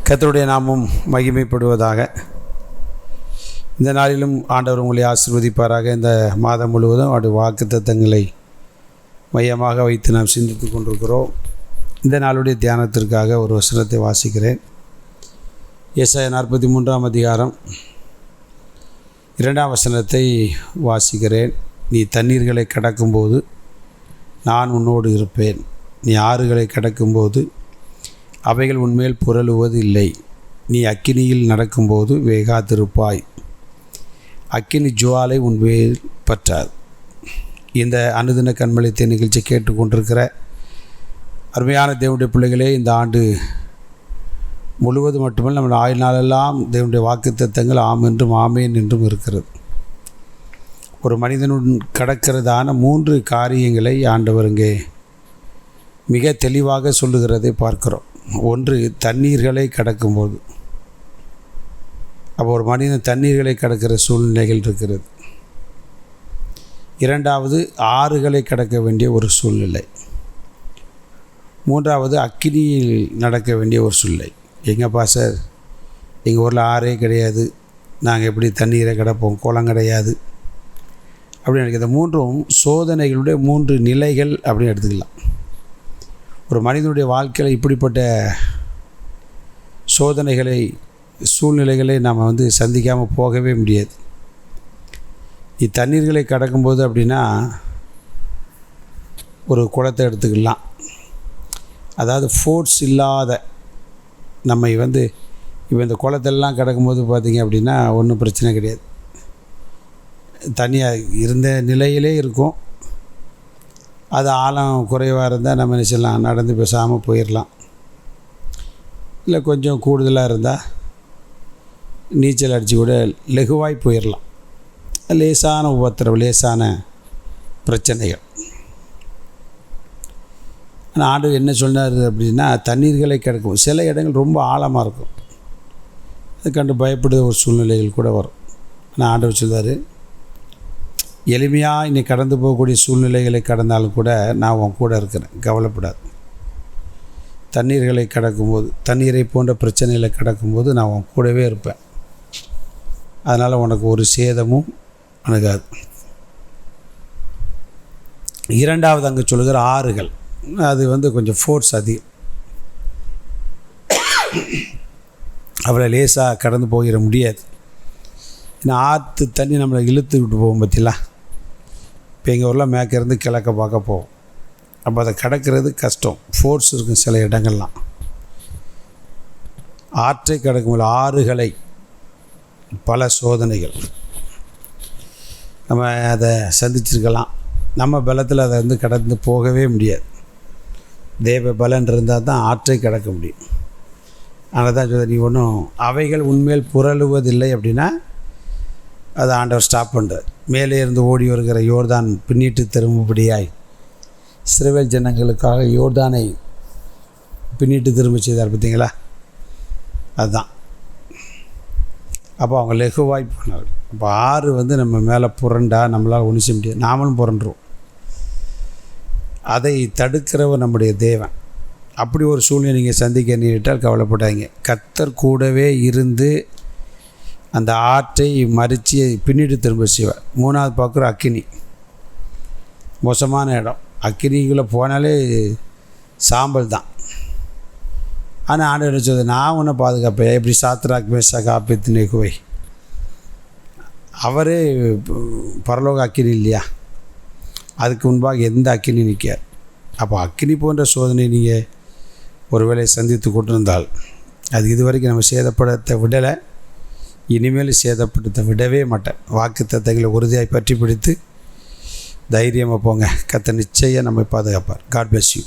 கர்த்தருடைய நாமம் மகிமைப்படுவதாக. இந்த நாளிலும் ஆண்டவர் உங்களை ஆசீர்வதிப்பாராக. இந்த மாதம் முழுவதும் அவருடைய வாக்குத்தத்தங்களை மையமாக வைத்து நாம் சிந்தித்து கொண்டிருக்கிறோம். இந்த நாளுடைய தியானத்திற்காக ஒரு வசனத்தை வாசிக்கிறேன். ஏசாயா 43 அதிகாரம் 2 வசனத்தை வாசிக்கிறேன். நீ தண்ணீர்களை கடக்கும்போது நான் உன்னோடு இருப்பேன். நீ ஆறுகளை கடக்கும்போது அவைகள் உன்மேல் புரளுவது இல்லை. நீ அக்கினியில் நடக்கும்போது வேகாதிருப்பாய். அக்கினி ஜுவாலை உன்மேல் பற்றாது. இந்த அனுதின கண்மலைத்தை நிகழ்ச்சி கேட்டுக்கொண்டிருக்கிற அருமையான தேவனுடைய பிள்ளைகளே, இந்த ஆண்டு முழுவதும் மட்டுமல்ல, நம்ம ஆயுள் நாளெல்லாம் தேவனுடைய வாக்குத்தத்தங்கள் ஆம் என்றும் ஆமேன் என்றும் இருக்கிறது. ஒரு மனிதனுடன் கடக்கிறதான 3 காரியங்களை ஆண்டவர் இங்கே மிக தெளிவாக சொல்லுகிறதை பார்க்கிறோம். ஒன்று, தண்ணீர்களை கடக்கும்போது. அப்போ ஒரு மனிதன் தண்ணீர்களை கடக்கிற சூழ்நிலைகள் இருக்கிறது. 2வது, ஆறுகளை கடக்க வேண்டிய ஒரு சூழ்நிலை. 3வது, அக்கினியில் நடக்க வேண்டிய ஒரு சூழ்நிலை. எங்கப்பா சார், எங்கள் ஊரில் ஆறே கிடையாது, நாங்கள் எப்படி தண்ணீரை கிடப்போம், குளம் கிடையாது அப்படின்னு எனக்கு இந்த 3ம் சோதனைகளுடைய 3 நிலைகள் அப்படின்னு எடுத்துக்கலாம். ஒரு மனிதனுடைய வாழ்க்கையில் இப்படிப்பட்ட சோதனைகளை, சூழ்நிலைகளை நாம் சந்திக்காமல் போகவே முடியாது. தண்ணீர்களை கடக்கும்போது அப்படின்னா ஒரு குளத்தை எடுத்துக்கலாம். அதாவது ஃபோர்ஸ் இல்லாத நம்ம இப்போ இந்த குளத்தெல்லாம் கடக்கும்போது பார்த்திங்க அப்படின்னா ஒன்றும் பிரச்சனை கிடையாது. தனியாக இருந்த நிலையிலே இருக்கும். அது ஆழம் குறைவாக இருந்தால் நம்ம நினச்சிடலாம், நடந்து பேசாமல் போயிடலாம். இல்லை கொஞ்சம் கூடுதலாக இருந்தால் நீச்சல் அடித்து கூட லெகுவாய் போயிடலாம். லேசான உபத்திரவு, லேசான பிரச்சனைகள். ஆனால் ஆண்டவர் என்ன சொன்னார் அப்படின்னா, தண்ணீர்களை கிடக்கும். சில இடங்கள் ரொம்ப ஆழமாக இருக்கும், அது கண்டு பயப்படுற ஒரு சூழ்நிலைகள் கூட வரும். ஆனால் ஆண்டவர் சொல்வார், எளிமையாக இன்னைக்கு கடந்து போகக்கூடிய சூழ்நிலைகளை கடந்தாலும் கூட நான் உன் கூட இருக்கிறேன், கவலைப்படாது. தண்ணீர்களை கடக்கும்போது, தண்ணீரை போன்ற பிரச்சனைகளை கடக்கும்போது நான் உன் கூடவே இருப்பேன். அதனால் உனக்கு ஒரு சேதமும் அணுகாது. 2வது அங்கே சொல்லுகிற ஆறுகள், அது கொஞ்சம் ஃபோர்ஸ் அதிகம். அவளை லேசாக கடந்து போயிட முடியாது. ஏன்னா ஆற்று தண்ணி நம்மளை இழுத்து விட்டு போகும் பற்றிலாம். இப்போ எங்கள் ஊரில் மேற்கிருந்து கிழக்க பார்க்க போவோம். அப்போ அதை கடக்கிறது கஷ்டம், ஃபோர்ஸ் இருக்கும் சில இடங்கள்லாம். ஆற்றை கடக்கும்போது, ஆறுகளை, பல சோதனைகள் நம்ம அதை சந்திச்சிருக்கலாம். நம்ம பலத்தில் அதை கடந்து போகவே முடியாது. தேவ பலன் இருந்தால் தான் ஆற்றை கடக்க முடியும். அதனால தான் சொல்ல, நீ ஒன்றும் அவைகள் உண்மையில் புரளுவதில்லை அப்படின்னா அதை ஆண்டவர் ஸ்டாப் பண்ணுறார். மேலே இருந்து ஓடி வருகிற யோர்தான் பின்னிட்டு திரும்பும்படியாய் இஸ்ரவேல் ஜனங்களுக்காக யோர்தானை பின்னிட்டு திரும்ப செய்தார். பார்த்தீங்களா? அதுதான். அப்போ அவங்க லெகுவாய் போனார். அப்போ ஆறு நம்ம மேலே புரண்டா நம்மளால் ஒன்றும் செய்ய முடியாது, நாமளும் புரண்டுருவோம். அதை தடுக்கிறவர் நம்முடைய தேவன். அப்படி ஒரு சூழ்நிலை நீங்கள் சந்திக்க நேரிட்டால் கவலைப்படாதீங்க. கர்த்தர் கூடவே இருந்து அந்த ஆற்றை மறித்து பின்னிட்டு திரும்ப செய்வார். 3வது பார்க்குற அக்கினி, மோசமான இடம். அக்கினிக்குள்ளே போனாலே சாம்பல் தான். ஆனால் ஆண்டவர் சொல்லுது, நான் உன்னை பாதுகாப்பேன். எப்படி சாத்ராக் மேஷாக் ஆபேத்நேகோவை, அவரே பரலோக அக்கினி இல்லையா? அதுக்கு முன்பாக எந்த அக்கினி நிற்கார். அப்போ அக்கினி போன்ற சோதனை நீங்கள் ஒருவேளை சந்தித்து கொண்டிருந்தால், அது இதுவரைக்கும் நம்ம சேதப்படுத்த விடலை, இனிமேல் சேதப்படுத்த விடவே மாட்டேன். வாக்குத்தத்தங்களை உறுதியாய் பற்றி பிடித்து தைரியமாக போங்க. கர்த்தர் நிச்சயம் நம்மை பாதுகாப்பார். God bless you.